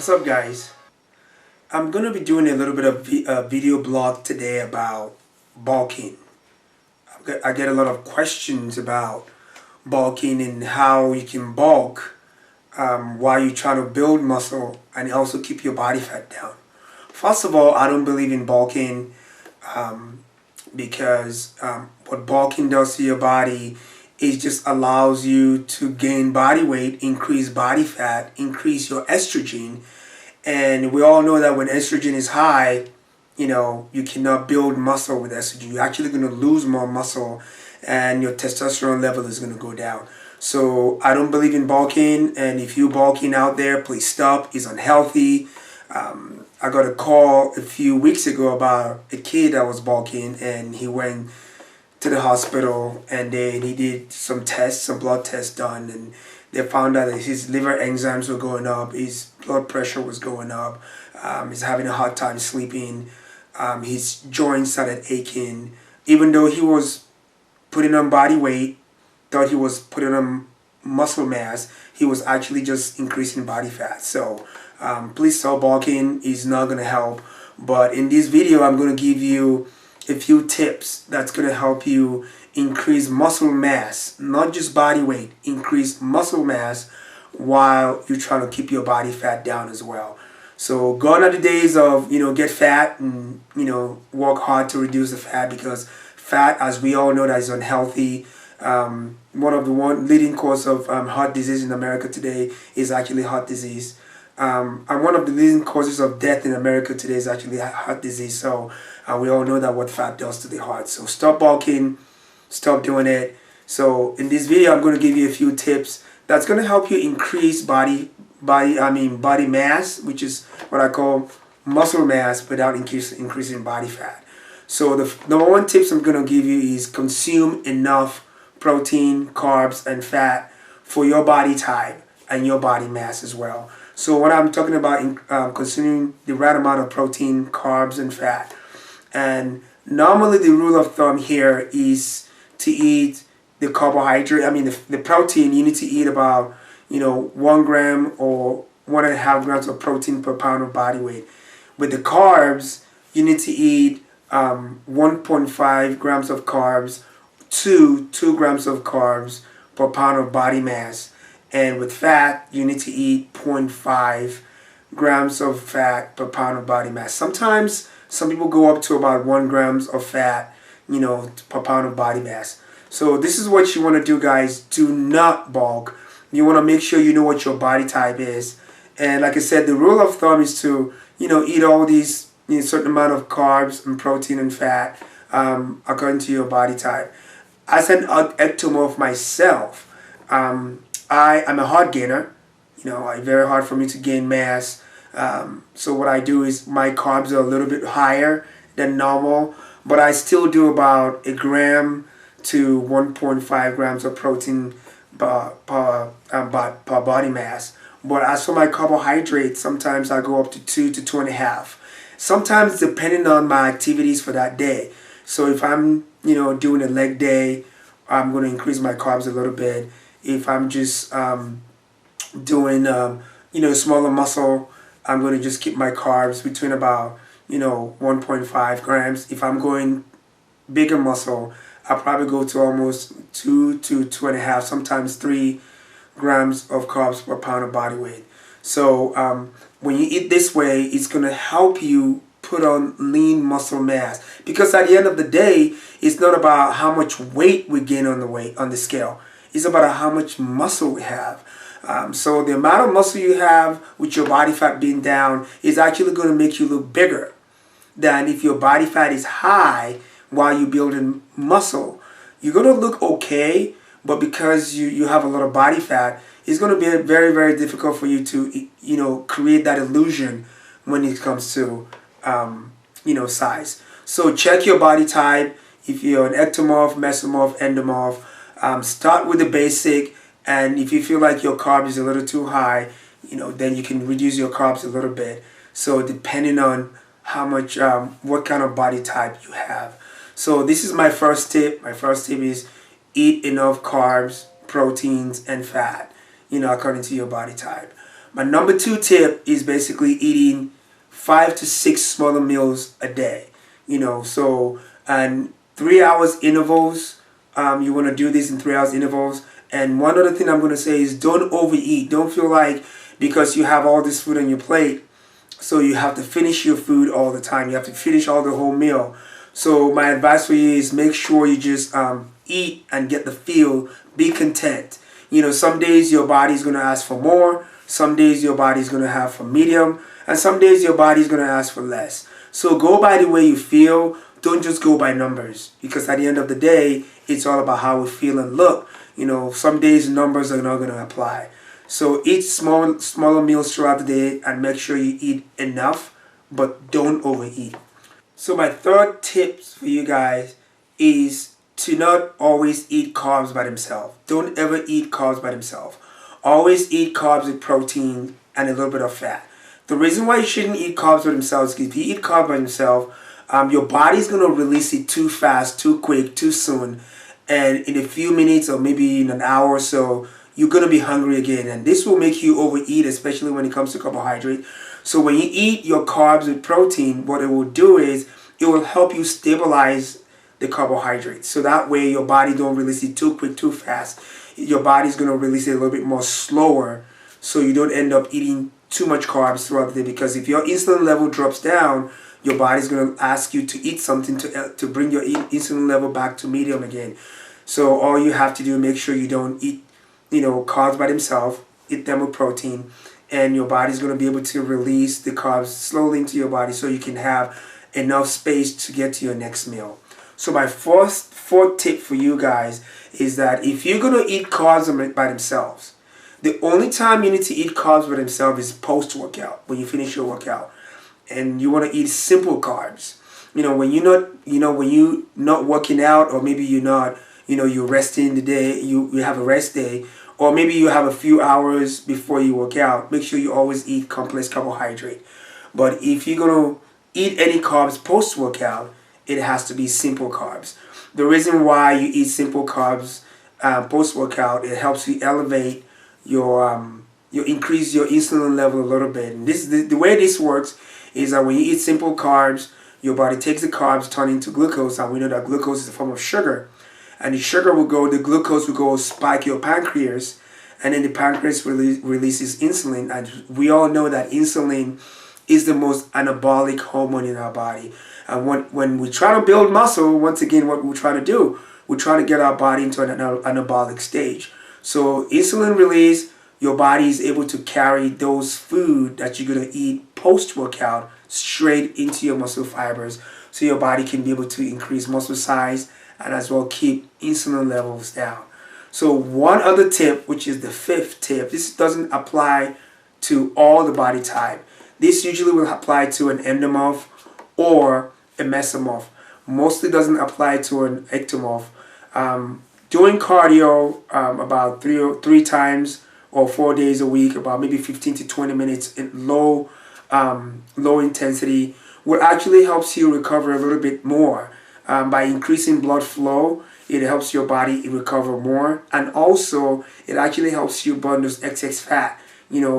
What's up, guys? I'm going to be doing a little bit of video blog today about bulking. I get a lot of questions about bulking and how you can bulk while you're trying to build muscle and also keep your body fat down. First of all, I don't believe in bulking because what bulking does to your body is just allows you to gain body weight, increase body fat, increase your estrogen. And we all know that when estrogen is high, you cannot build muscle with estrogen. You're actually going to lose more muscle and your testosterone level is going to go down. So I don't believe in bulking, and if you're bulking out there, please stop. It's unhealthy. I got a call a few weeks ago about a kid that was bulking, and he went to the hospital and then he did some tests, some blood tests done, and they found out that his liver enzymes were going up, his blood pressure was going up, he's having a hard time sleeping, his joints started aching. Even though he was putting on body weight, thought he was putting on muscle mass, he was actually just increasing body fat. So please stop bulking. It's not going to help. But in this video, I'm going to give you a few tips that's going to help you increase muscle mass, not just body weight, increase muscle mass while you're trying to keep your body fat down as well. So gone are the days of, get fat and, work hard to reduce the fat, because fat, as we all know, that is unhealthy. One of the leading cause of heart disease in America today is actually heart disease. And one of the leading causes of death in America today is actually heart disease. So we all know that what fat does to the heart. So stop bulking, stop doing it. So in this video, I'm going to give you a few tips that's going to help you increase body mass, which is what I call muscle mass, without increasing body fat. So the number one tips I'm going to give you is consume enough protein, carbs, and fat for your body type and your body mass as well. So when I'm talking about consuming the right amount of protein, carbs, and fat, and normally the rule of thumb here is to eat the carbohydrate, the protein, you need to eat about 1 gram or 1.5 grams of protein per pound of body weight. With the carbs, you need to eat 1.5 grams of carbs to 2 grams of carbs per pound of body mass. And with fat, you need to eat 0.5 grams of fat per pound of body mass. Sometimes some people go up to about 1 grams of fat, per pound of body mass. So this is what you want to do, guys. Do not bulk. You want to make sure you know what your body type is. And like I said, the rule of thumb is to, eat all these certain amount of carbs and protein and fat according to your body type. As an ectomorph myself, I am a hard gainer. It's very hard for me to gain mass. So what I do is my carbs are a little bit higher than normal, but I still do about 1 gram to 1.5 grams of protein per body mass. But as for my carbohydrates, sometimes I go up to 2 to 2.5. Sometimes depending on my activities for that day. So if I'm doing a leg day, I'm going to increase my carbs a little bit. If I'm just doing smaller muscle, I'm going to just keep my carbs between about 1.5 grams. If I'm going bigger muscle, I'll probably go to almost 2 to 2.5, sometimes 3 grams of carbs per pound of body weight. So when you eat this way, it's going to help you put on lean muscle mass, because at the end of the day, it's not about how much weight we gain on the scale. It's about how much muscle we have. So the amount of muscle you have with your body fat being down is actually going to make you look bigger than if your body fat is high while you're building muscle. You're going to look okay, but because you have a lot of body fat, it's going to be very, very difficult for you to create that illusion when it comes to size. So check your body type. If you're an ectomorph, mesomorph, endomorph, start with the basic, and if you feel like your carb is a little too high, then you can reduce your carbs a little bit. So depending on how much, what kind of body type you have. So this is my first tip. My first tip is eat enough carbs, proteins, and fat, according to your body type. My number 2 tip is basically eating 5 to 6 smaller meals a day. So and 3 hours intervals. You want to do this in 3 hours intervals. And one other thing I'm going to say is don't overeat. Don't feel like because you have all this food on your plate, so you have to finish your food all the time. You have to finish all the whole meal. So my advice for you is make sure you just eat and get the feel. Be content. Some days your body's going to ask for more. Some days your body's going to have for medium. And some days your body's going to ask for less. So go by the way you feel. Don't just go by numbers. Because at the end of the day, it's all about how we feel and look. Some days numbers are not going to apply. So eat smaller meals throughout the day and make sure you eat enough, but don't overeat. So my third tip for you guys is to not always eat carbs by themselves. Don't ever eat carbs by themselves. Always eat carbs with protein and a little bit of fat. The reason why you shouldn't eat carbs by themselves is if you eat carbs by themselves, your body's going to release it too fast, too quick, too soon. And in a few minutes or maybe in an hour or so, you're going to be hungry again. And this will make you overeat, especially when it comes to carbohydrate. So when you eat your carbs with protein, what it will do is it will help you stabilize the carbohydrates. So that way your body don't release it too quick, too fast. Your body's going to release it a little bit more slower, so you don't end up eating too much carbs throughout the day. Because if your insulin level drops down, your body's going to ask you to eat something to bring your insulin level back to medium again. So all you have to do, make sure you don't eat carbs by themselves. Eat them with protein, and your body's going to be able to release the carbs slowly into your body so you can have enough space to get to your next meal. So my fourth tip for you guys is that if you're going to eat carbs by themselves, the only time you need to eat carbs by themselves is post-workout, when you finish your workout. And you want to eat simple carbs. When you're not working out, or maybe you're not, you're resting the day, you have a rest day, or maybe you have a few hours before you work out, make sure you always eat complex carbohydrate. But if you're going to eat any carbs post-workout, it has to be simple carbs. The reason why you eat simple carbs post-workout, it helps you elevate you increase your insulin level a little bit. And the way this works is that when you eat simple carbs, your body takes the carbs, turn into glucose, and we know that glucose is a form of sugar. And the glucose will go spike your pancreas, and then the pancreas releases insulin. And we all know that insulin is the most anabolic hormone in our body. And when we try to build muscle, once again, what we try to do, we try to get our body into an anabolic stage. So insulin release, your body is able to carry those food that you're going to eat post-workout straight into your muscle fibers, so your body can be able to increase muscle size and as well keep insulin levels down. So one other tip, which is the fifth tip, this doesn't apply to all the body type. This usually will apply to an endomorph or a mesomorph. Mostly doesn't apply to an ectomorph. Doing cardio about three times or 4 days a week, about maybe 15 to 20 minutes in low intensity, will actually helps you recover a little bit more. By increasing blood flow, it helps your body recover more, and also it actually helps you burn those excess fat.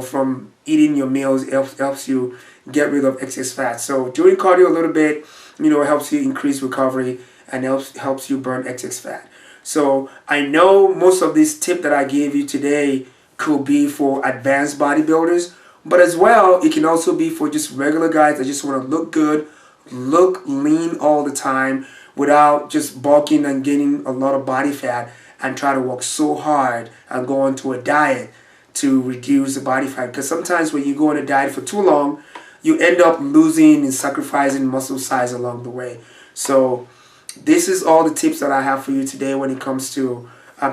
From eating your meals, it helps you get rid of excess fat. So doing cardio a little bit, it helps you increase recovery and helps you burn excess fat. So I know most of this tip that I gave you today could be for advanced bodybuilders, but as well, it can also be for just regular guys that just want to look good, look lean all the time without just bulking and gaining a lot of body fat and try to work so hard and go onto a diet to reduce the body fat. Because sometimes when you go on a diet for too long, you end up losing and sacrificing muscle size along the way. So this is all the tips that I have for you today when it comes to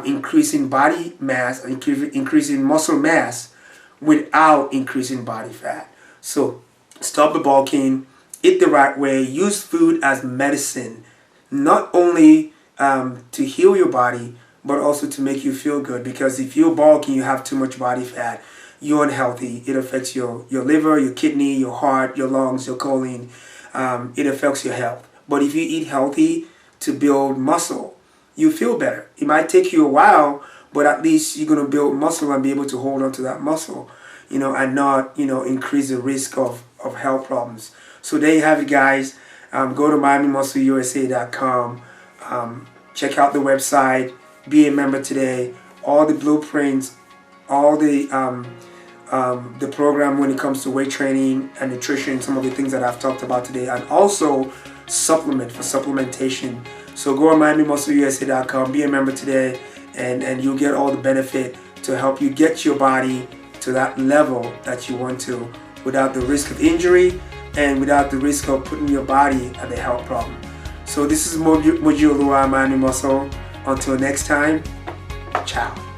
increasing body mass, increasing muscle mass without increasing body fat. So stop the bulking, eat the right way, use food as medicine, not only to heal your body, but also to make you feel good. Because if you're bulking, you have too much body fat, you're unhealthy. It affects your liver, your kidney, your heart, your lungs, your colon. It affects your health. But if you eat healthy to build muscle, you feel better. It might take you a while, but at least you're going to build muscle and be able to hold on to that muscle. and not, increase the risk of health problems. So there you have it, guys. Go to MiamiMuscleUSA.com. Check out the website. Be a member today. All the blueprints, all the program when it comes to weight training and nutrition, some of the things that I've talked about today, and also supplementation. So go on MiamiMuscleUSA.com. Be a member today, and you'll get all the benefit to help you get your body to that level that you want to, without the risk of injury and without the risk of putting your body at a health problem. So this is Moji Oluwa, Miami Muscle. Until next time, ciao.